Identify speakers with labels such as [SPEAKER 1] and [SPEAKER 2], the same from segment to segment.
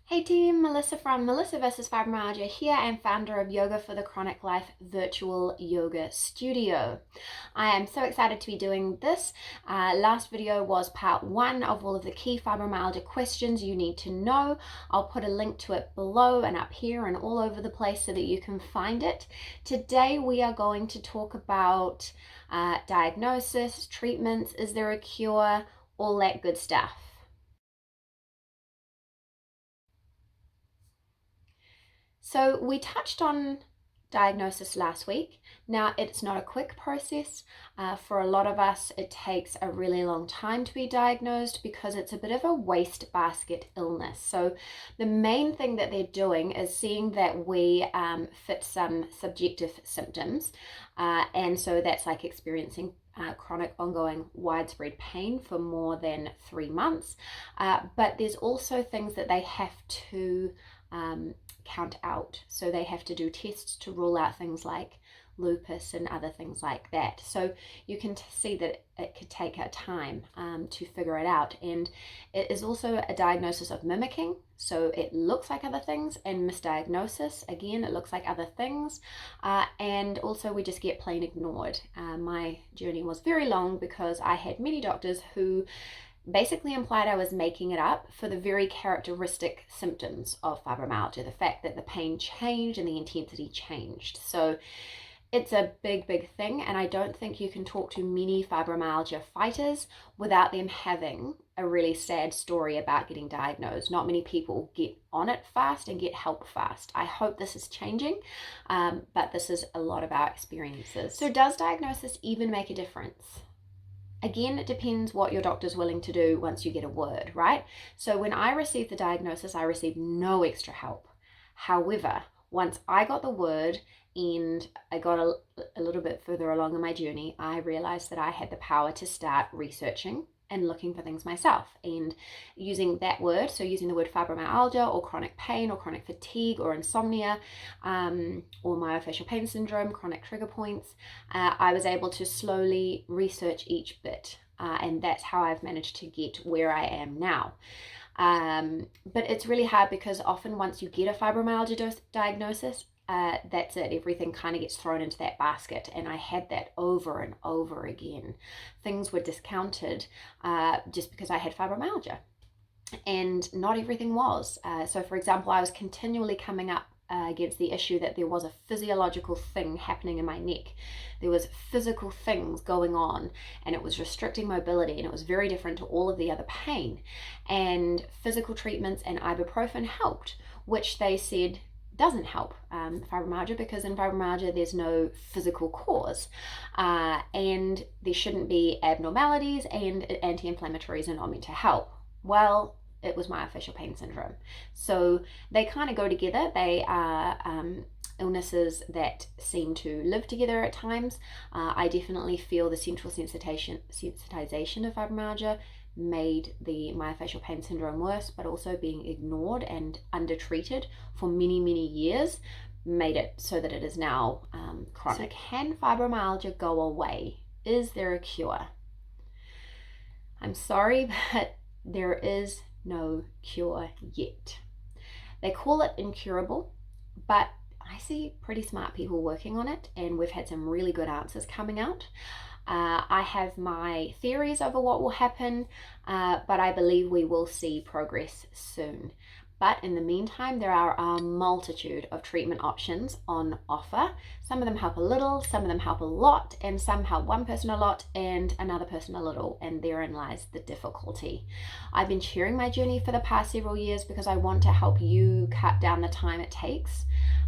[SPEAKER 1] Hey team, Melissa from Melissa vs. Fibromyalgia here and founder of Yoga for the Chronic Life virtual yoga studio. I am so excited to be doing this. Last video was part 1 of all of the key fibromyalgia questions you need to know. I'll put a link to it below and up here and all over the place so that you can find it. Today we are going to talk about diagnosis, treatments, is there a cure, all that good stuff. So we touched on diagnosis last week. Now, it's not a quick process. For a lot of us, it takes a really long time to be diagnosed because it's a bit of a wastebasket illness. So the main thing that they're doing is seeing that we fit some subjective symptoms. And so that's like experiencing chronic, ongoing, widespread pain for more than 3 months. But there's also things that they have to count out. So they have to do tests to rule out things like lupus and other things like that. So you can see that it could take a time to figure it out. And it is also a diagnosis of mimicking. So it looks like other things, and misdiagnosis, again, it looks like other things. And also we just get plain ignored. My journey was very long because I had many doctors who basically implied I was making it up for the very characteristic symptoms of fibromyalgia, the fact that the pain changed and the intensity changed. So it's a big thing, and I don't think you can talk to many fibromyalgia fighters without them having a really sad story about getting diagnosed. Not many people get on it fast and get help fast. I hope this is changing, but this is a lot of our experiences. So does diagnosis even make a difference? Again, it depends what your doctor's willing to do once you get a word, right? So when I received the diagnosis, I received no extra help. However, once I got the word and I got a little bit further along in my journey, I realized that I had the power to start researching and looking for things myself and using that word, so using the word fibromyalgia or chronic pain or chronic fatigue or insomnia or myofascial pain syndrome, chronic trigger points, I was able to slowly research each bit, and that's how I've managed to get where I am now. But it's really hard because often once you get a fibromyalgia diagnosis, that's it. Everything kind of gets thrown into that basket. And I had that over and over again. Things were discounted just because I had fibromyalgia. And not everything was. So for example, I was continually coming up against the issue that there was a physiological thing happening in my neck. There was physical things going on, and it was restricting mobility, and it was very different to all of the other pain. And physical treatments and ibuprofen helped, which they said doesn't help fibromyalgia, because in fibromyalgia there's no physical cause, and there shouldn't be abnormalities, and anti-inflammatories are not meant to help. Well, it was myofascial pain syndrome. So they kind of go together. They are illnesses that seem to live together at times. I definitely feel the central sensitization of fibromyalgia made the myofascial pain syndrome worse, but also being ignored and undertreated for many years made it so that it is now chronic. So can fibromyalgia go away? Is there a cure? I'm sorry, but there is no cure yet. They call it incurable, but I see pretty smart people working on it, and we've had some really good answers coming out. I have my theories over what will happen, but I believe we will see progress soon. But in the meantime, there are a multitude of treatment options on offer. Some of them help a little, some of them help a lot, and some help one person a lot and another person a little, and therein lies the difficulty. I've been sharing my journey for the past several years because I want to help you cut down the time it takes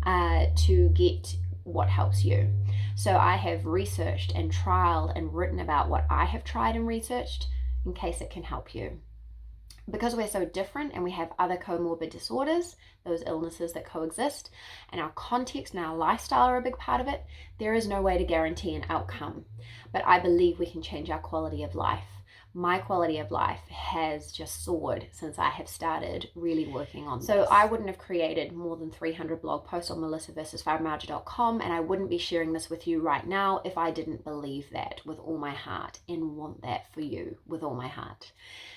[SPEAKER 1] to get what helps you. So I have researched and trialed and written about what I have tried and researched in case it can help you. Because we're so different and we have other comorbid disorders, those illnesses that coexist, and our context and our lifestyle are a big part of it, there is no way to guarantee an outcome. But I believe we can change our quality of life my quality of life has just soared since I have started really working on this. So I wouldn't have created more than 300 blog posts on melissaversusfibromyalgia.com, and I wouldn't be sharing this with you right now if I didn't believe that with all my heart and want that for you with all my heart.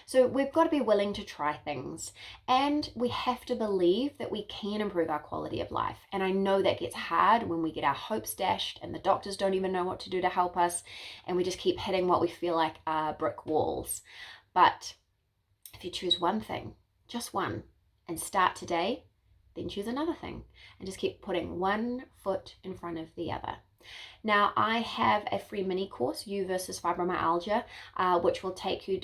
[SPEAKER 1] So we've got to be willing to try things, and we have to believe that we can improve our quality of life. And I know that gets hard when we get our hopes dashed and the doctors don't even know what to do to help us, and we just keep hitting what we feel like are brick walls. But if you choose one thing, just one, and start today, then choose another thing and just keep putting one foot in front of the other. Now, I have a free mini course, You versus Fibromyalgia, which will take you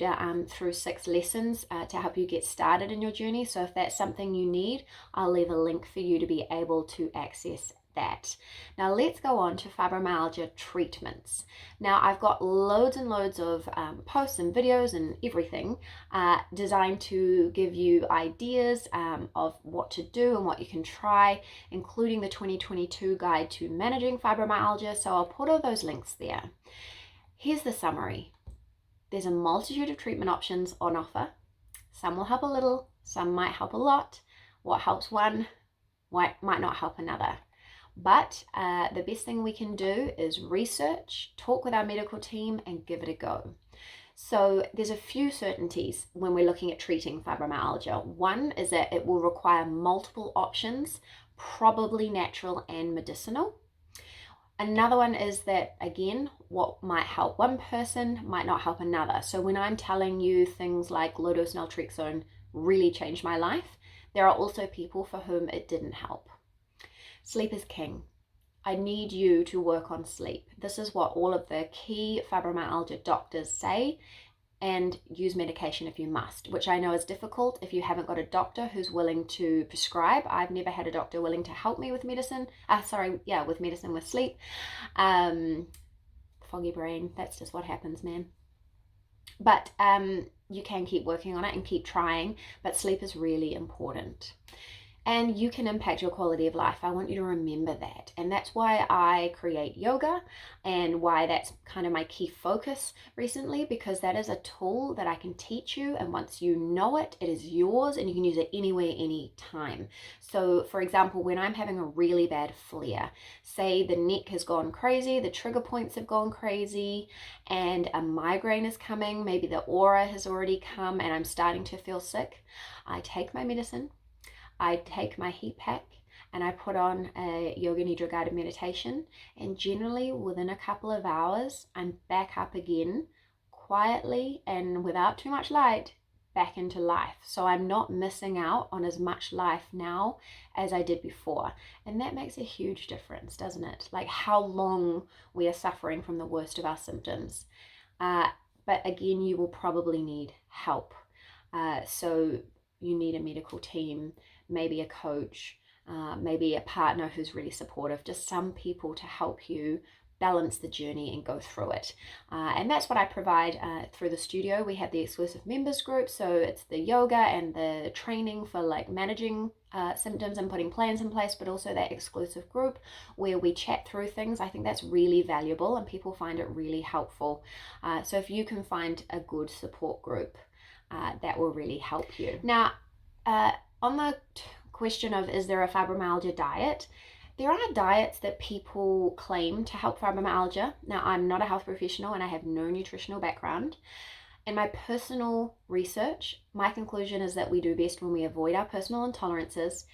[SPEAKER 1] through 6 lessons to help you get started in your journey. So if that's something you need, I'll leave a link for you to be able to access that. Now let's go on to fibromyalgia treatments. Now I've got loads and loads of posts and videos and everything designed to give you ideas of what to do and what you can try, including the 2022 guide to managing fibromyalgia. So I'll put all those links there. Here's the summary. There's a multitude of treatment options on offer. Some will help a little, some might help a lot. What helps one might not help another. But the best thing we can do is research, talk with our medical team, and give it a go. So there's a few certainties when we're looking at treating fibromyalgia. One is that it will require multiple options, probably natural and medicinal. Another one is that, again, what might help one person might not help another. So when I'm telling you things like low-dose naltrexone really changed my life, there are also people for whom it didn't help. Sleep is king. I need you to work on sleep. This is what all of the key fibromyalgia doctors say, and use medication if you must, which I know is difficult if you haven't got a doctor who's willing to prescribe. I've never had a doctor willing to help me with medicine. With medicine with sleep. Foggy brain, that's just what happens, man. But you can keep working on it and keep trying, but sleep is really important. And you can impact your quality of life. I want you to remember that. And that's why I create yoga, and why that's kind of my key focus recently, because that is a tool that I can teach you. And once you know it, it is yours and you can use it anywhere, anytime. So for example, when I'm having a really bad flare, say the neck has gone crazy, the trigger points have gone crazy, and a migraine is coming, maybe the aura has already come and I'm starting to feel sick, I take my medicine, I take my heat pack, and I put on a yoga nidra guided meditation, and generally within a couple of hours I'm back up again, quietly and without too much light, back into life. So I'm not missing out on as much life now as I did before, and that makes a huge difference, doesn't it? Like how long we are suffering from the worst of our symptoms. But again, you will probably need help. So you need a medical team, maybe a coach, maybe a partner who's really supportive, just some people to help you balance the journey and go through it. And that's what I provide through the studio. We have the exclusive members group, so it's the yoga and the training for like managing symptoms and putting plans in place, but also that exclusive group where we chat through things. I think that's really valuable and people find it really helpful. So if you can find a good support group, that will really help you. Now, on the question of is there a fibromyalgia diet, there are diets that people claim to help fibromyalgia. Now, I'm not a health professional and I have no nutritional background. In my personal research, my conclusion is that we do best when we avoid our personal intolerances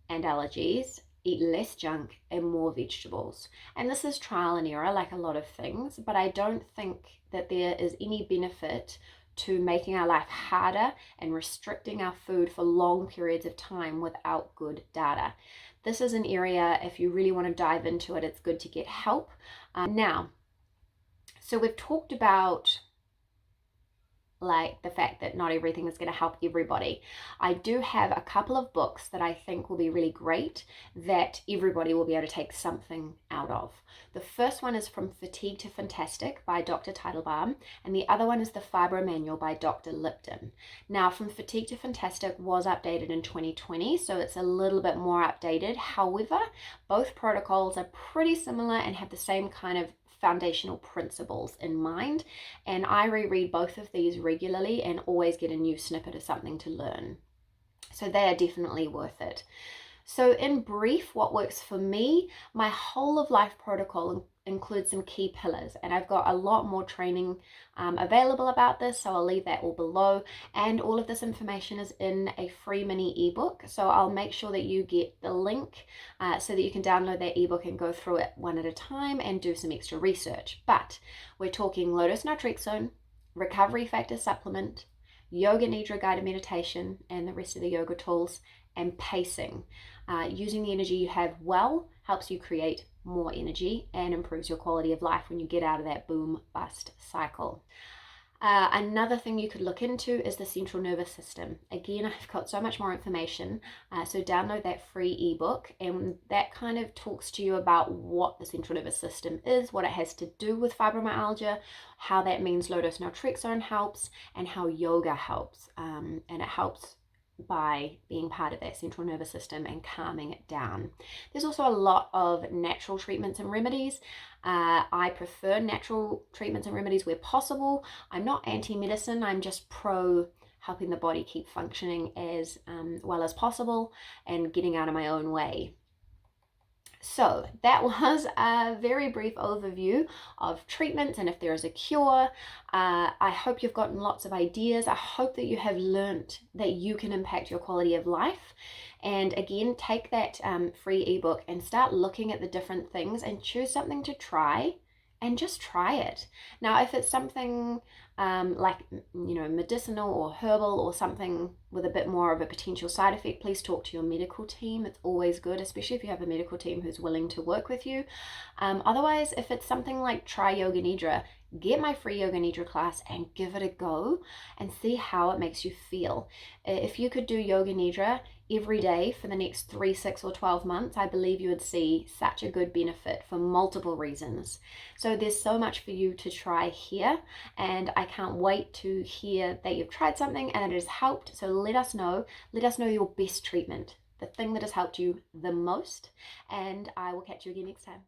[SPEAKER 1] and allergies, eat less junk and more vegetables. And this is trial and error like a lot of things, but I don't think that there is any benefit to making our life harder and restricting our food for long periods of time without good data. This is an area, if you really want to dive into it, it's good to get help. Now, so we've talked about like the fact that not everything is going to help everybody. I do have a couple of books that I think will be really great that everybody will be able to take something out of. The first one is From Fatigue to Fantastic by Dr. Teitelbaum, and the other one is The Fibro Manual by Dr. Lipton. Now, From Fatigue to Fantastic was updated in 2020, so it's a little bit more updated. However, both protocols are pretty similar and have the same kind of foundational principles in mind. And I reread both of these regularly and always get a new snippet of something to learn. So they are definitely worth it. So in brief, what works for me, my whole of life protocol includes some key pillars, and I've got a lot more training available about this, so I'll leave that all below. And all of this information is in a free mini ebook, so I'll make sure that you get the link so that you can download that ebook and go through it one at a time and do some extra research. But we're talking low-dose naltrexone, recovery factor supplement, yoga nidra guided meditation, and the rest of the yoga tools, and pacing. Using the energy you have well helps you create more energy and improves your quality of life when you get out of that boom bust cycle. Another thing you could look into is the central nervous system. Again, I've got so much more information, so download that free ebook, and that kind of talks to you about what the central nervous system is, what it has to do with fibromyalgia, how that means low-dose naltrexone helps, and how yoga helps, and it helps by being part of that central nervous system and calming it down. There's also a lot of natural treatments and remedies. I prefer natural treatments and remedies where possible. I'm not anti-medicine, I'm just pro helping the body keep functioning as well as possible and getting out of my own way. So that was a very brief overview of treatments and if there is a cure. I hope you've gotten lots of ideas. I hope that you have learnt that you can impact your quality of life. And again, take that free ebook and start looking at the different things and choose something to try and just try it. Now, if it's something like, medicinal or herbal or something with a bit more of a potential side effect, please talk to your medical team. It's always good, especially if you have a medical team who's willing to work with you. Otherwise, if it's something like try Yoga Nidra, get my free Yoga Nidra class and give it a go and see how it makes you feel. If you could do Yoga Nidra every day for the next 3, 6, or 12 months, I believe you would see such a good benefit for multiple reasons. So there's so much for you to try here, and I can't wait to hear that you've tried something and it has helped. So let us know your best treatment, the thing that has helped you the most, and I will catch you again next time.